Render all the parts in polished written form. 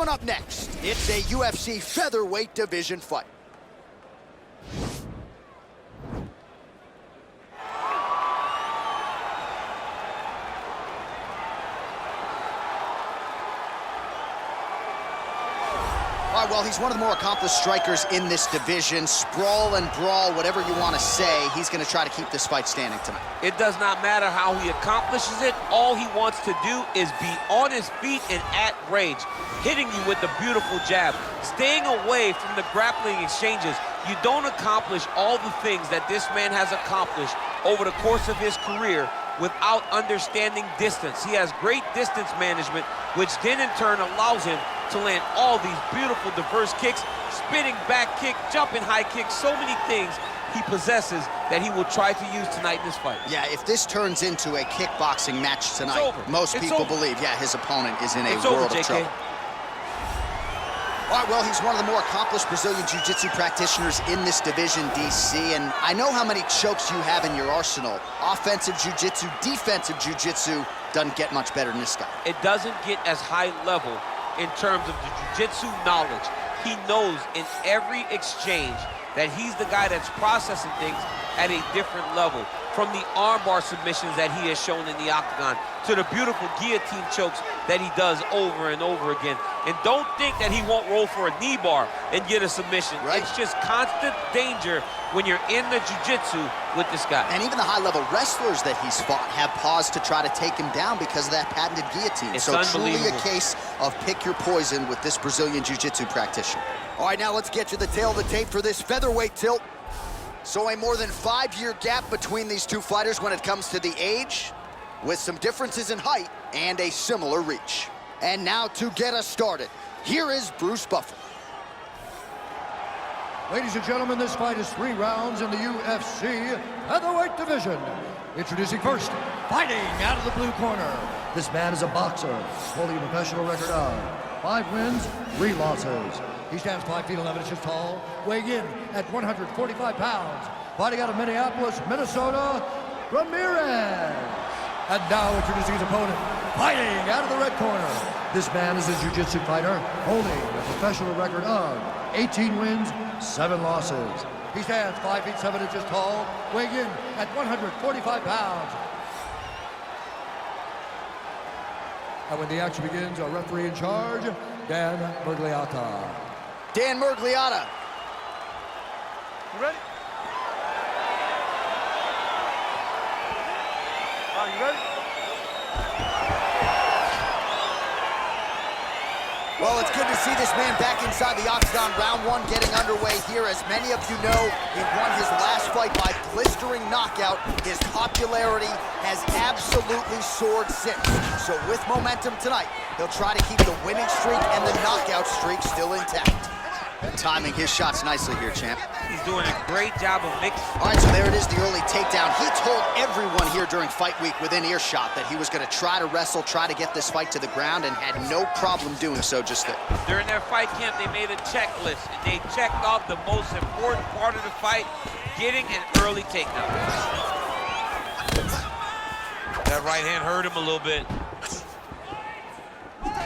Coming up next, it's a UFC featherweight division fight. All right, well, he's one of the more accomplished strikers in this division. Sprawl and brawl, whatever you want to say, he's going to try to keep this fight standing tonight. It does not matter how he accomplishes it. All he wants to do is be on his feet and at range, hitting you with the beautiful jab, staying away from the grappling exchanges. You don't accomplish all the things that this man has accomplished over the course of his career without understanding distance. He has great distance management, which then in turn allows him to land all these beautiful diverse kicks, spinning back kick, jumping high kick, so many things he possesses that he will try to use tonight in this fight. Yeah, if this turns into a kickboxing match tonight, most people believe, yeah, his opponent is in a world of trouble. All right, well, he's one of the more accomplished Brazilian Jiu-Jitsu practitioners in this division, DC, and I know how many chokes you have in your arsenal. Offensive Jiu-Jitsu, defensive Jiu-Jitsu, doesn't get much better than this guy. It doesn't get as high level in terms of the Jiu-Jitsu knowledge. He knows in every exchange that he's the guy that's processing things at a different level. From the armbar submissions that he has shown in the octagon to the beautiful guillotine chokes that he does over and over again. And don't think that he won't roll for a knee bar and get a submission. Right. It's just constant danger when you're in the jiu-jitsu with this guy. And even the high-level wrestlers that he's fought have paused to try to take him down because of that patented guillotine. It's so truly a case of pick your poison with this Brazilian jiu-jitsu practitioner. All right, now let's get to the tail of the tape for this featherweight tilt. So a more than 5-year gap between these two fighters when it comes to the age, with some differences in height and a similar reach. And now to get us started, here is Bruce Buffer. Ladies and gentlemen, this fight is 3 rounds in the UFC featherweight division. Introducing first, fighting out of the blue corner. This man is a boxer, holding a professional record of 5 wins, 3 losses. He stands 5 feet 11 inches tall, weighing in at 145 pounds. Fighting out of Minneapolis, Minnesota, Ramirez. And now introducing his opponent, fighting out of the red corner. This man is a jiu-jitsu fighter, holding a professional record of 18 wins, 7 losses. He stands 5 feet 7 inches tall, weighing in at 145 pounds. And when the action begins, our referee in charge, Dan Miragliotta. Dan Miragliotta. You ready? Are you ready? Well, it's good to see this man back inside the octagon. Round 1 getting underway here. As many of you know, he won his last fight by blistering knockout. His popularity has absolutely soared since. So with momentum tonight, he'll try to keep the winning streak and the knockout streak still intact. Timing his shots nicely here, champ. He's doing a great job of mixing. All right, so there it is, the early takedown. He told everyone here during fight week within earshot that he was going to try to wrestle, try to get this fight to the ground, and had no problem doing so just there. During their fight camp, they made a checklist, and they checked off the most important part of the fight, getting an early takedown. That right hand hurt him a little bit.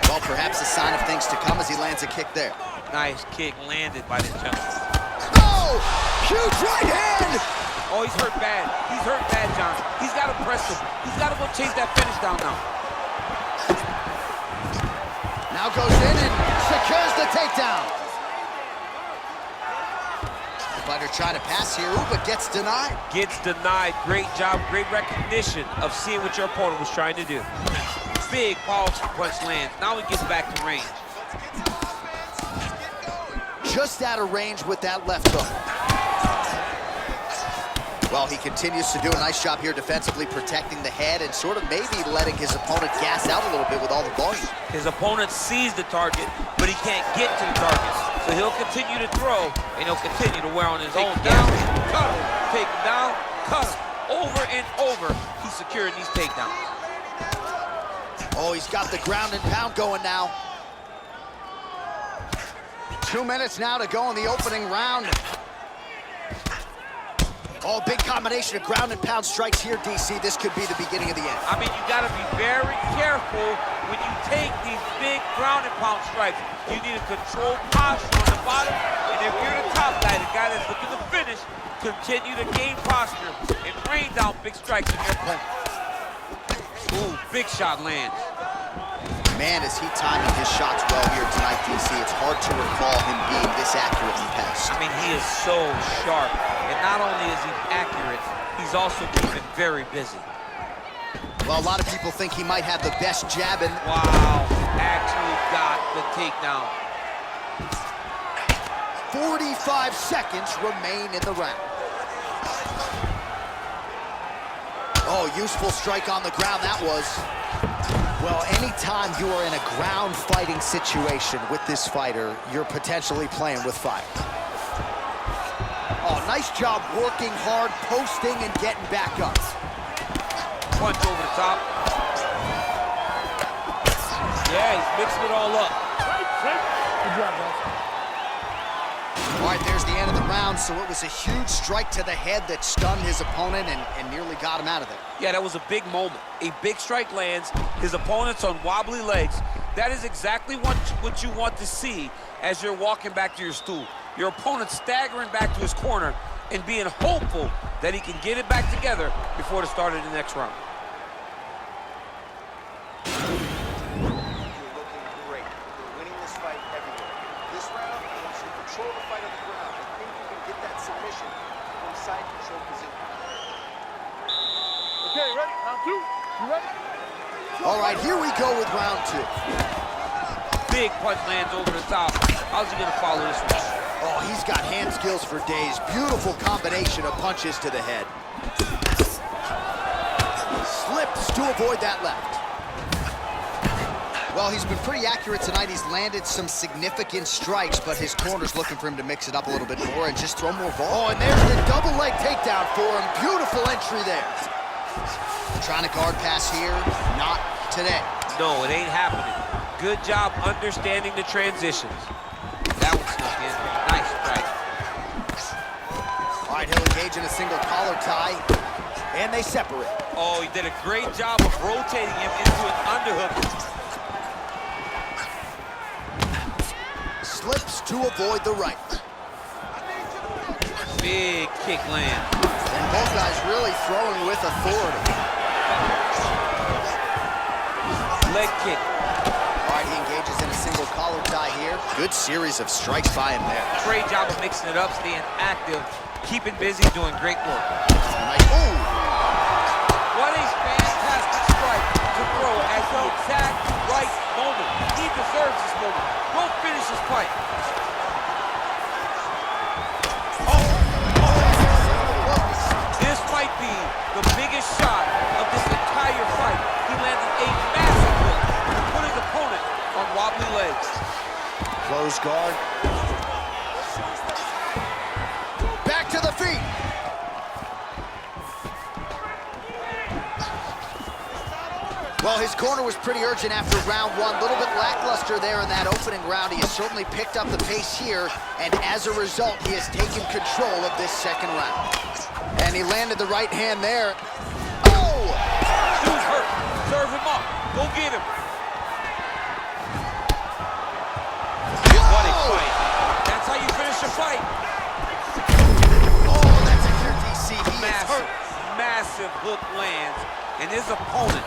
Well, perhaps a sign of things to come as he lands a kick there. Nice kick landed by this gentleman. Oh! Huge right hand! Oh, he's hurt bad. He's hurt bad, John. He's got to press him. He's got to go chase that finish down now. Now goes in and secures the takedown. Fighter trying to pass here, ooh, but gets denied. Gets denied. Great job, great recognition of seeing what your opponent was trying to do. Big, powerful punch lands. Now he gets back to range. Just out of range with that left hook. Well, he continues to do a nice job here defensively, protecting the head and sort of maybe letting his opponent gas out a little bit with all the volume. His opponent sees the target, but he can't get to the target. So he'll continue to throw, and he'll continue to wear on his own. Down, cut him, take him down, cut him. Over and over, he's securing these takedowns. Oh, he's got the ground and pound going now. 2 minutes now to go in the opening round. Oh, big combination of ground and pound strikes here, DC. This could be the beginning of the end. I mean, you got to be very careful when you take these big ground and pound strikes, you need a controlled posture on the bottom. And if you're the top guy, the guy that's looking to finish, continue to gain posture and rain down big strikes in your opponent. Ooh, big shot lands. Man, is he timing his shots well here tonight, DC. It's hard to recall him being this accurate in the past. I mean, he is so sharp. And not only is he accurate, he's also keeping very busy. Well, a lot of people think he might have the best jab in... Wow, actually got the takedown. 45 seconds remain in the round. Oh, useful strike on the ground, that was. Well, anytime you are in a ground fighting situation with this fighter, you're potentially playing with fire. Oh, nice job working hard, posting, and getting back up. Punch over the top. Yeah, he's mixing it all up. Good job, guys. All right, there's the end of the round, so it was a huge strike to the head that stunned his opponent and nearly got him out of there. Yeah, that was a big moment. A big strike lands, his opponent's on wobbly legs. That is exactly what you want to see as you're walking back to your stool. Your opponent staggering back to his corner and being hopeful that he can get it back together before the start of the next round. You're looking great. You're winning this fight everywhere. This round, I want you to control the fight on the ground. I think you can get that submission from side control position. Okay, ready? Round two. You ready? All right, here we go with round two. Big punch lands over the top. How's he gonna follow this one? Oh, he's got hand skills for days. Beautiful combination of punches to the head. Slips to avoid that left. Well, he's been pretty accurate tonight. He's landed some significant strikes, but his corner's looking for him to mix it up a little bit more and just throw more ball. Oh, and there's the double leg takedown for him. Beautiful entry there. Trying to guard pass here. Not today. No, it ain't happening. Good job understanding the transitions. That one snuck in. Nice strike. All right, he'll engage in a single collar tie, and they separate. Oh, he did a great job of rotating him into an underhook. Slips to avoid the right. Big kick land. And both guys really throwing with authority. Leg kick. All right, he engages in a single collar tie here. Good series of strikes by him there. Great job of mixing it up, staying active, keeping busy, doing great work. Nice. Ooh. What a fantastic strike to throw at the exact right moment. He deserves this moment. Go finish this fight. This might be the biggest shot of this entire fight. He landed a massive hook to put his opponent on wobbly legs. Close guard. Back to the feet. Well, his corner was pretty urgent after round one. A little bit lackluster there in that opening round. He has certainly picked up the pace here, and as a result, he has taken control of this second round. And he landed the right hand there. Oh! Dude's hurt. Serve him up. Go get him. What a fight. That's how you finish a fight. Oh, that's a clear DC. He is hurt. Massive hook lands, and his opponent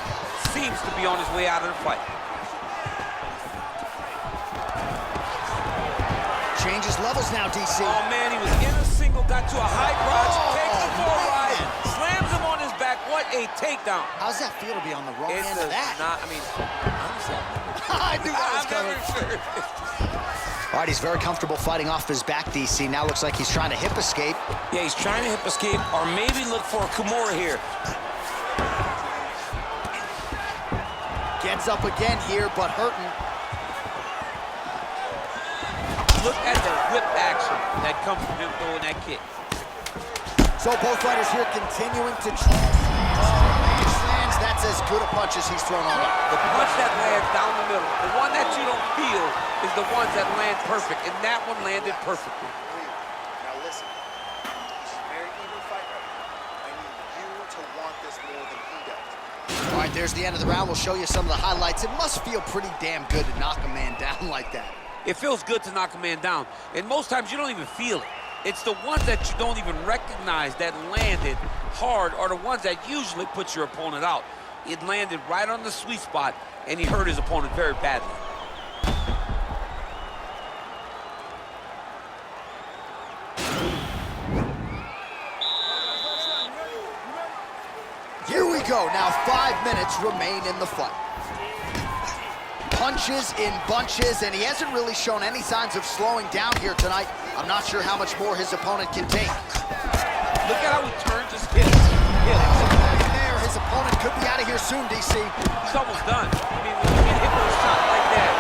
seems to be on his way out of the fight. Changes levels now, DC. Oh, man, he was in a single, got to a high crotch, takes the full ride, slams him on his back. What a takedown. How's that feel to be on the wrong It end does of that? not, I mean, I knew that was I'm coming. never sure. All right, he's very comfortable fighting off his back, DC. Now looks like he's trying to hip escape. Yeah, he's trying to hip escape or maybe look for a Kimura here. Gets up again here, but hurting. Look at the whip action that comes from him throwing that kick. So both fighters here continuing to lands. That's as good a punch as he's thrown on him. The punch that lands down the middle, the one that you don't feel is the ones that land perfect, and that one landed perfectly. Now listen, this is a very even fight right now. I need you to want this more than he does. All right, All right, there's the end of the round. We'll show you some of the highlights. It must feel pretty damn good to knock a man down like that. It feels good to knock a man down, and most times you don't even feel it. It's the ones that you don't even recognize that landed hard are the ones that usually put your opponent out. It landed right on the sweet spot, and he hurt his opponent very badly. Here we go. Now 5 minutes remain in the fight. Punches in bunches, and he hasn't really shown any signs of slowing down here tonight. I'm not sure how much more his opponent can take. Look at how he turns his hips. There, his opponent could be out of here soon, DC. He's almost done. I mean, when you get hit with a shot like that,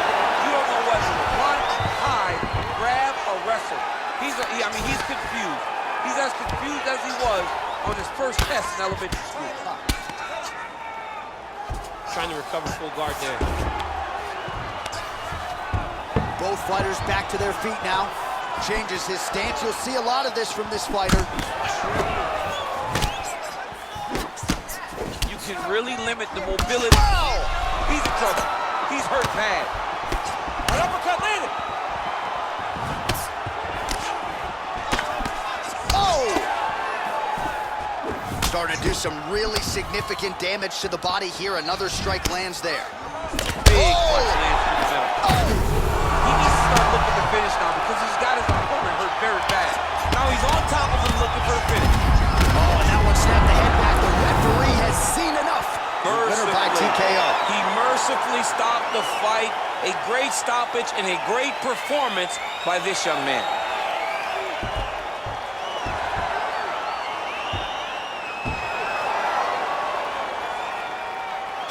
you don't know whether to run, hide, grab, or wrestle. He's confused. He's as confused as he was on his first test in elementary school. Trying to recover full guard there. Both fighters back to their feet now. Changes his stance. You'll see a lot of this from this fighter. You can really limit the mobility. Oh! He's in trouble. He's hurt bad. An uppercut landed. Oh! Starting to do some really significant damage to the body here. Another strike lands there. Big punch lands through the middle. He needs to start looking to finish now because he's got his opponent hurt very bad. Now he's on top of him looking for the finish. Oh, and that one snapped the head back. The referee has seen enough. Winner by TKO. He mercifully stopped the fight. A great stoppage and a great performance by this young man.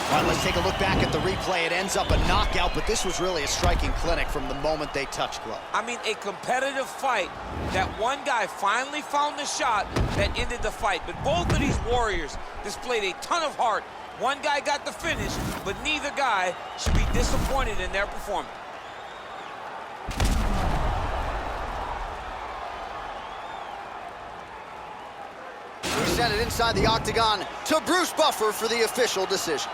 All right, let's take a look back at the replay. It ends up a knockout, but this was really a striking clinic from the moment they touched glove. I mean, a competitive fight that one guy finally found the shot that ended the fight. But both of these warriors displayed a ton of heart. One guy got the finish, but neither guy should be disappointed in their performance. We send it inside the octagon to Bruce Buffer for the official decision.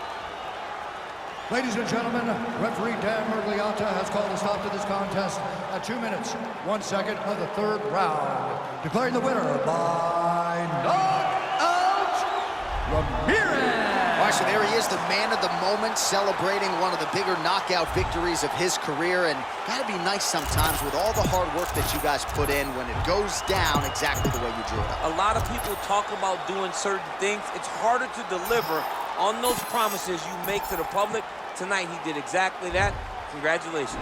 Ladies and gentlemen, referee Dan Miragliotta has called a stop to this contest at 2 minutes, 1 second of the third round, declaring the winner by knockout, Ramirez. All right, so there he is, the man of the moment, celebrating one of the bigger knockout victories of his career. And gotta be nice sometimes with all the hard work that you guys put in when it goes down exactly the way you drew it up. A lot of people talk about doing certain things. It's harder to deliver on those promises you make to the public. Tonight, he did exactly that. Congratulations.